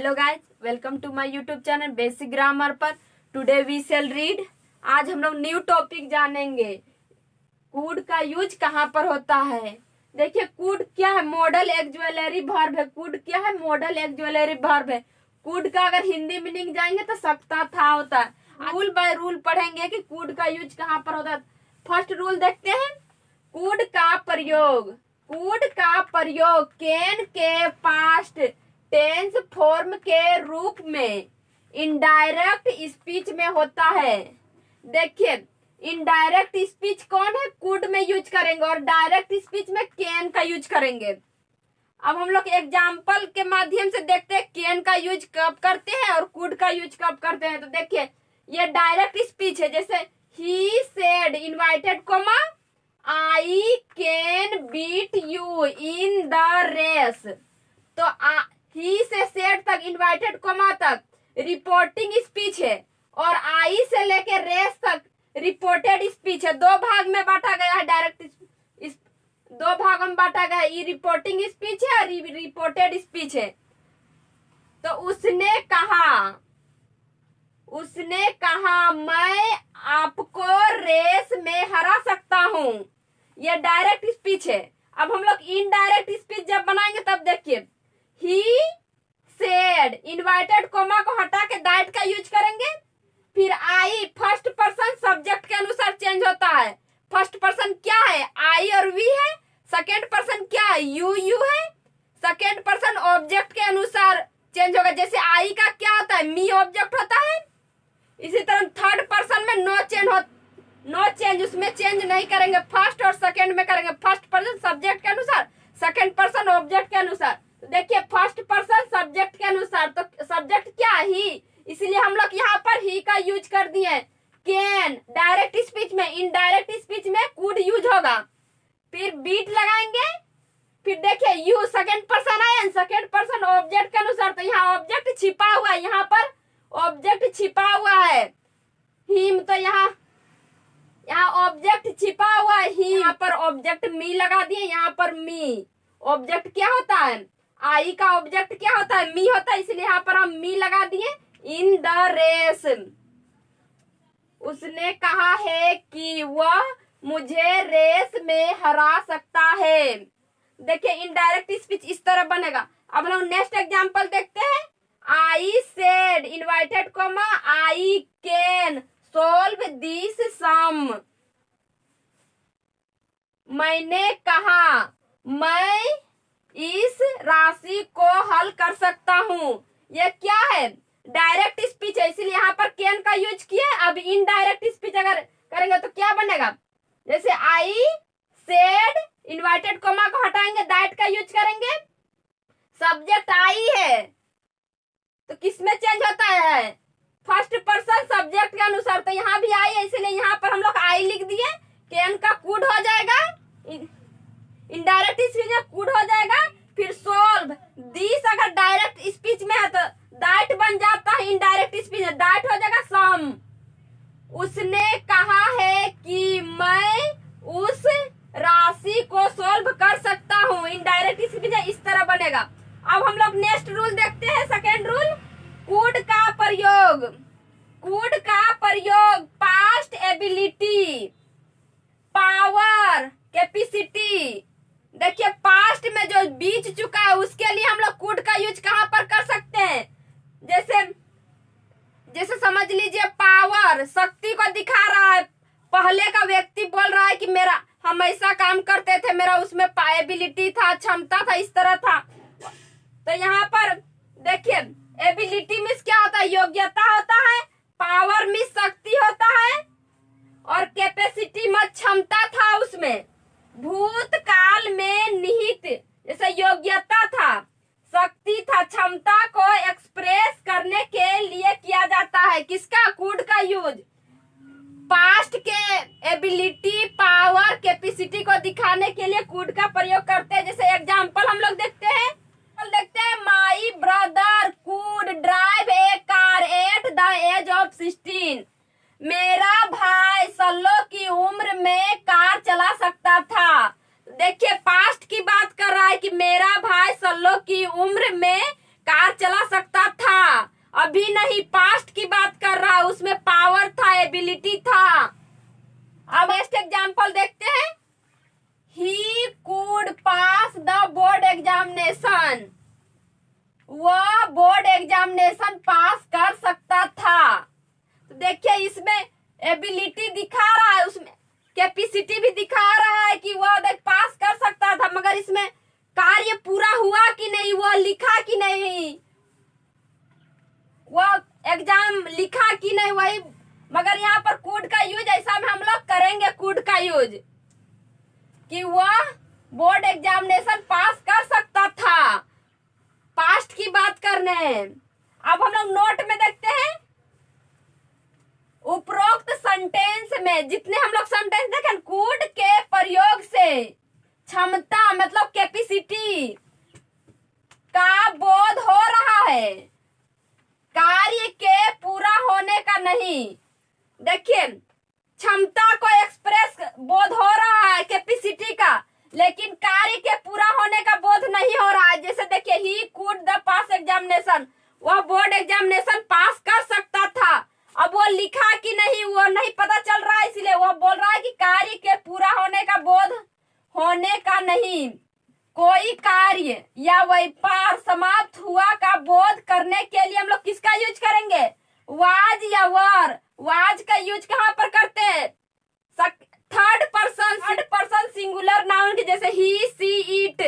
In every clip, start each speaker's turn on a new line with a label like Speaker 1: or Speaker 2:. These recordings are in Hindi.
Speaker 1: Hello guys, welcome to my YouTube channel basic grammar पर। Today we shall read. आज हम लोग न्यू टॉपिक जानेंगे। कूड का यूज कहाँ पर होता है। देखिए, कूड क्या है? मॉडल एक्जुअलरी वर्ब है। कूड क्या है? मॉडल एक्जुअलरी वर्ब है। कूड का अगर हिंदी मीनिंग जाएंगे तो सकता था होता है। रूल बाय रूल पढ़ेंगे कि कूड का यूज कहाँ पर होता है। फर्स्ट रूल देखते हैं। कूड का प्रयोग, कूड का प्रयोग कैन के पास्ट टेंस फॉर्म के रूप में इनडायरेक्ट स्पीच में होता है। देखिए, इनडायरेक्ट स्पीच कौन है? कूड में यूज करेंगे और डायरेक्ट स्पीच में कैन का यूज करेंगे। अब हम लोग एग्जाम्पल के माध्यम से देखते हैं कैन का यूज कब करते हैं और कूड का यूज कब करते हैं। तो देखिए, ये डायरेक्ट स्पीच है। जैसे ही said invited comma I can beat you in the race. तो ही से सेड तक इनवाइटेड कोमा तक रिपोर्टिंग स्पीच है और आई से लेके रेस तक रिपोर्टेड स्पीच है। दो भाग में बांटा गया है। डायरेक्ट दो भागों में बांटा गया है। ये रिपोर्टिंग स्पीच है और रिपोर्टेड स्पीच है। तो उसने कहा मैं आपको रेस में हरा सकता हूं। यह डायरेक्ट स्पीच है। अब हम लोग इनडायरेक्ट स्पीच जब बनाएंगे तब देखिए, ही सेड इनवाइटेड कोमा को हटा के दैट का यूज करेंगे। फिर आई फर्स्ट पर्सन सब्जेक्ट के अनुसार चेंज होता है। फर्स्ट पर्सन क्या है? आई और वी है। सेकेंड पर्सन क्या है? यू है। सेकेंड पर्सन ऑब्जेक्ट के अनुसार चेंज होगा। जैसे आई का क्या होता है? मी ऑब्जेक्ट होता है। इसी तरह थर्ड पर्सन में नो चेंज, उसमें चेंज नहीं करेंगे। फर्स्ट और सेकेंड में करेंगे। फर्स्ट पर्सन सब्जेक्ट के अनुसार, सेकेंड पर्सन ऑब्जेक्ट के अनुसार। तो देखिए, फर्स्ट पर्सन सब्जेक्ट के अनुसार, तो सब्जेक्ट क्या है? ही। इसलिए हम लोग यहाँ पर ही का यूज कर दिए। कैन डायरेक्ट स्पीच में, इनडायरेक्ट स्पीच में कूड यूज होगा। फिर बीट लगाएंगे। फिर देखिए, यू सेकेंड पर्सन आया, सेकेंड पर्सन ऑब्जेक्ट के अनुसार। तो यहाँ ऑब्जेक्ट छिपा हुआ है, यहाँ पर ऑब्जेक्ट छिपा हुआ है। हिम, तो यहाँ ऑब्जेक्ट छिपा हुआ है। ही, यहाँ पर ऑब्जेक्ट मी लगा दिए। यहाँ पर मी ऑब्जेक्ट क्या होता है? आई का ऑब्जेक्ट क्या होता है? मी होता है। इसलिए यहाँ पर हम मी लगा दिए। इन द रेस, उसने कहा है कि वह मुझे रेस में हरा सकता है। देखिए, इनडायरेक्ट स्पीच इस तरह बनेगा। अब हम नेक्स्ट एग्जांपल देखते हैं। I said invited comma I can solve this sum. मैंने कहा मैं इस राशि को हल कर सकता हूं। यह क्या है? डायरेक्ट स्पीच है। इसलिए यहाँ पर कैन का यूज किया। अब इनडायरेक्ट स्पीच अगर करेंगे तो क्या बनेगा? जैसे आई सेड इनवाइटेड कोमा को हटाएंगे, दैट का यूज करेंगे। सब्जेक्ट आई है तो किसमें चेंज होता है? फर्स्ट पर्सन सब्जेक्ट के अनुसार। तो यहाँ भी आई है, इसलिए यहाँ पर हम लोग आई लिख दिए। कैन का कूड हो जाएगा, इनडायरेक्ट स्पीच में कूड हो जाएगा। फिर सोल्व दिस अगर डायरेक्ट स्पीच में है तो दैट बन जाता है। इनडायरेक्ट स्पीच में दैट हो जाएगा सम। उसने कहा है कि मैं उस राशि को सोल्व कर सकता हूँ। इनडायरेक्ट स्पीच इस तरह बनेगा। अब हम लोग नेक्स्ट रूल देखते हैं। सेकेंड रूल, कूड का प्रयोग। कूड का प्रयोग पास्ट एबिलिटी, पावर, कैपेसिटी। देखिए, पास्ट में जो बीत चुका है उसके लिए हम लोग कूड का यूज कहाँ पर कर सकते हैं? जैसे समझ लीजिए, पावर शक्ति को दिखा रहा है। पहले का व्यक्ति बोल रहा है कि मेरा हम ऐसा काम करते थे, मेरा उसमें एबिलिटी था, क्षमता था, इस तरह था। तो यहाँ पर देखिए, एबिलिटी मीन्स क्या होता है? योग्यता होता है। पावर मीन्स शक्ति होता है और कैपेसिटी में क्षमता था। उसमें भूतकाल में निहित, जैसे योग्यता था, शक्ति था, क्षमता को एक्सप्रेस करने के लिए किया जाता है। किसका? कूड का यूज। पास्ट के एबिलिटी, पावर, कैपेसिटी को दिखाने के लिए कूड का प्रयोग करते हैं। जैसे एग्जांपल हम लोग देखते हैं। My brother could drive a car at the age of 16। मेरा भाई 16 की उम्र में कार चला सकता था। देखिए, पास्ट की बात कर रहा है कि मेरा भाई 16 की उम्र में कार चला सकता था। एग्जामिनेशन पास कर सकता था। तो देखिए इसमें एबिलिटी दिखा रहा है, उसमें कैपेसिटी भी दिखा रहा है कि वह देख पास कर सकता था, मगर इसमें कार्य पूरा हुआ कि नहीं, वह लिखा कि नहीं, वह एग्जाम लिखा कि नहीं वही। मगर यहाँ पर कुड का यूज ऐसा में हम लोग करेंगे, कुड का यूज कि वह बोर्ड एग्जामिनेशन पास कर सकता था। पास्ट की बात करने हैं। अब हम लोग नोट में देखते हैं, उपरोक्त सेंटेंस में जितने हम लोग सेंटेंस देखें, कुड के प्रयोग से क्षमता मतलब कैपेसिटी का बोध हो रहा है, कार्य के पूरा होने का नहीं। देखिए क्षमता को एक्सप्रेस बोध हो रहा है कैपेसिटी का, लेकिन कार्य के पूरा होने का बोध नहीं हो रहा है। जैसे देखिए he could the pass examination, वह बोर्ड एग्जामिनेशन पास कर सकता था। अब वो लिखा कि नहीं वो नहीं पता चल रहा है, इसलिए वो बोल रहा है कि कार्य के पूरा होने का बोध होने का नहीं। कोई कार्य या व्यापार समाप्त हुआ का बोध करने के लिए हम लोग किसका यूज करेंगे, वाज या वर। वाज का यूज कहाँ पर करते हैं, थर्ड पर्सन सिंगुलर नाउन के जैसे ही सी इट,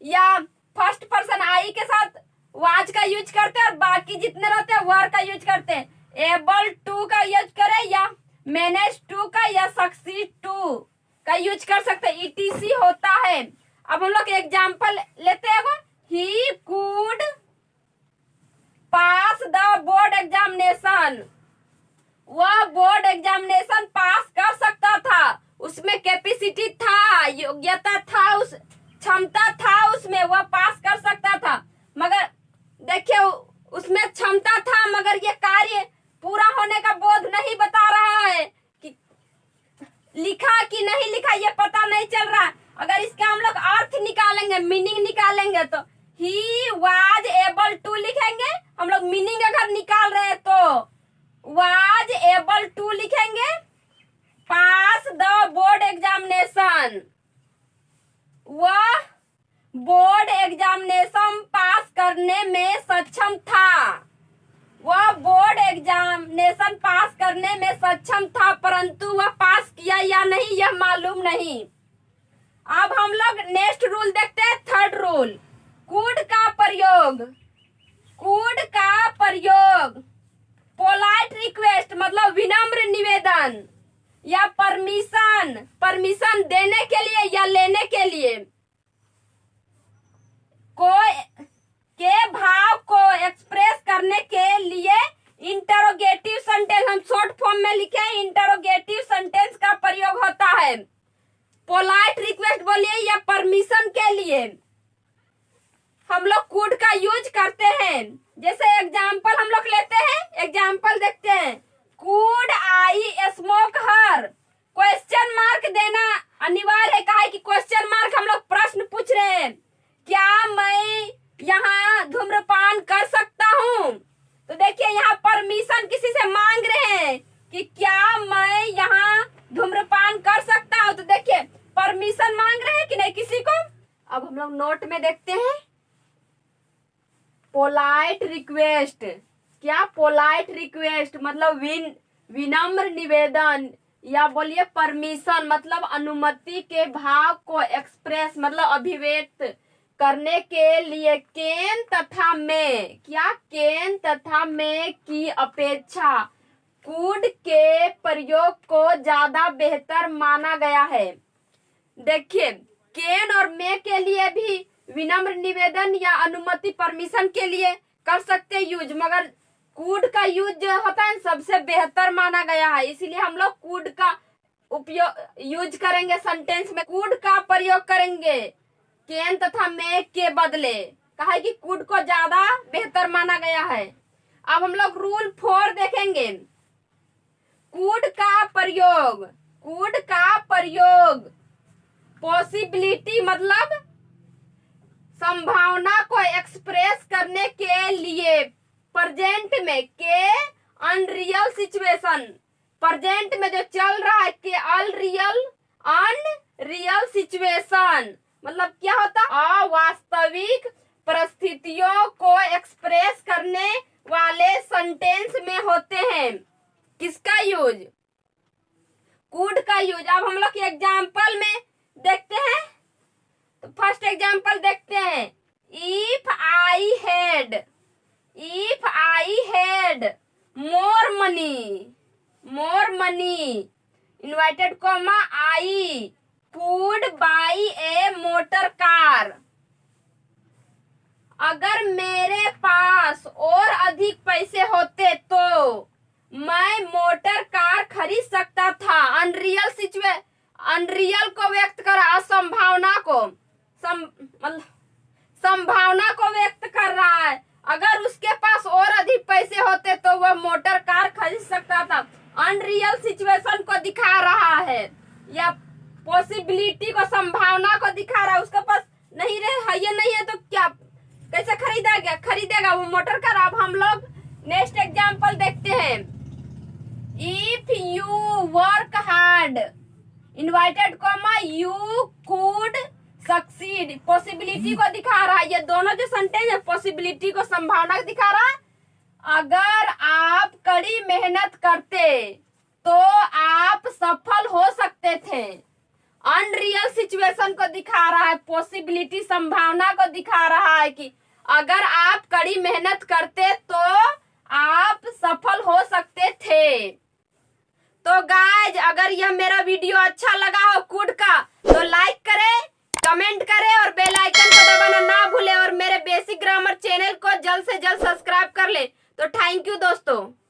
Speaker 1: या फर्स्ट पर्सन आई के साथ वाज का यूज करते हैं, और बाकी जितने रहते हैं वर का यूज करते हैं। एबल टू का यूज करें या मैनेज टू का या सक्सीड टू का यूज कर सकते हैं, ईटीसी होता है। अब हम लोग एग्जाम्पल लेते हैं, he could pass the board examination, वह बोर्ड एग्जामिनेशन पास कर सकता था, उसमें कैपेसिटी था, योग्यता था, उस क्षमता था, उसमें वह पास कर सकता था। मगर देखिए उसमें क्षमता था, मगर ये कार्य पूरा होने का बोध नहीं बता रहा है कि लिखा कि नहीं लिखा, ये पता नहीं चल रहा। अगर इसका हम लोग अर्थ निकालेंगे, मीनिंग निकालेंगे, तो ही वाज एबल टू लिखेंगे हम लोग। मीनिंग अगर निकाल रहे हैं तो वाज एबल टू लिखेंगे, पास द बोर्ड एग्जामिनेशन, वह बोर्ड एग्जामिनेशन पास करने में सक्षम था, वह बोर्ड एग्जामिनेशन पास करने में सक्षम था, परंतु वह पास किया या नहीं यह मालूम नहीं। अब हम लोग नेक्स्ट रूल देखते हैं, थर्ड रूल, कुड का प्रयोग। कुड का प्रयोग पोलाइट रिक्वेस्ट मतलब विनम्र निवेदन या परमिशन देने के लिए या लेने के लिए, के भाव को एक्सप्रेस करने के लिए इंटरोगेटिव सेंटेंस, हम शॉर्ट फॉर्म में लिखे इंटरोगेटिव सेंटेंस का प्रयोग होता है। पोलाइट रिक्वेस्ट बोलिए या परमिशन के लिए हम लोग कुड का यूज करते हैं। जैसे एग्जाम्पल हम लोग लेते हैं, एग्जाम्पल देखते हैं, could I smoke her. Question mark देना अनिवार्य है, कहा है कि क्वेश्चन मार्क हम लोग प्रश्न पूछ रहे हैं, क्या मैं यहाँ धूम्रपान कर सकता हूँ। तो देखिए यहाँ परमिशन किसी से मांग रहे हैं कि क्या मैं यहाँ धूम्रपान कर सकता हूँ। तो देखिए परमिशन मांग रहे हैं कि नहीं किसी को। अब हम लोग नोट में देखते हैं, पोलाइट रिक्वेस्ट। क्या पोलाइट रिक्वेस्ट मतलब विनम्र निवेदन, या बोलिए परमिशन मतलब अनुमति के भाव को एक्सप्रेस मतलब अभिव्यक्त करने के लिए केन तथा में, क्या केन तथा में की अपेक्षा कुड के प्रयोग को ज्यादा बेहतर माना गया है। देखिए केन और में के लिए भी विनम्र निवेदन या अनुमति परमिशन के लिए कर सकते यूज, मगर कुड का यूज जो होता है सबसे बेहतर माना गया है, इसीलिए हम लोग कुड का उपयोग यूज करेंगे सेंटेंस में, कुड का प्रयोग करेंगे केन तथा में के बदले। कहा है कि कुड को ज्यादा बेहतर माना गया है। अब हम लोग रूल 4 देखेंगे, कुड का प्रयोग। कुड का प्रयोग पॉसिबिलिटी मतलब संभावना को एक्सप्रेस करने के लिए प्रेजेंट में के अनरियल सिचुएशन, प्रेजेंट में जो चल रहा है के अनरियल सिचुएशन मतलब क्या होता है, अवास्तविक परिस्थितियों को एक्सप्रेस करने वाले सेंटेंस में होते हैं। किसका यूज? कुड का यूज। अब हम लोग एग्जाम्पल में देखते हैं। तो फर्स्ट एग्जाम्पल देखते हैं। If I had more money invited comma I would buy A motor car. अगर मेरे पास और अधिक पैसे होते तो मैं मोटर कार खरीद सकता था। अनरियल को व्यक्त कर रहा, संभावना को व्यक्त कर रहा है। अगर उसके पास और अधिक पैसे होते तो वह मोटर कार खरीद सकता था। अनरियल सिचुएशन को दिखा रहा है या पॉसिबिलिटी को, संभावना को दिखा रहा है। उसके पास नहीं रहे, ये नहीं है तो क्या, कैसे खरीदेगा वो मोटर कार। अब हम लोग नेक्स्ट एग्जाम्पल देखते हैं। If you work hard invited comma you could succeed. Possibility को दिखा रहा है। ये दोनों जो सेंटेंस है पॉसिबिलिटी को, संभावना को दिखा रहा है। अगर आप कड़ी मेहनत करते तो आप सफल हो सकते थे। अनरियल सिचुएशन को दिखा रहा है, पॉसिबिलिटी संभावना को दिखा रहा है कि अगर आप कड़ी मेहनत करते तो आप सफल हो सकते थे। तो गाइज, अगर यह मेरा वीडियो अच्छा लगा हो कुड का तो लाइक करें, कमेंट करें और बेल आइकन को दबाना ना भूलें और मेरे बेसिक ग्रामर चैनल को जल्द से जल्द सब्सक्राइब कर ले। तो थैंक यू दोस्तों।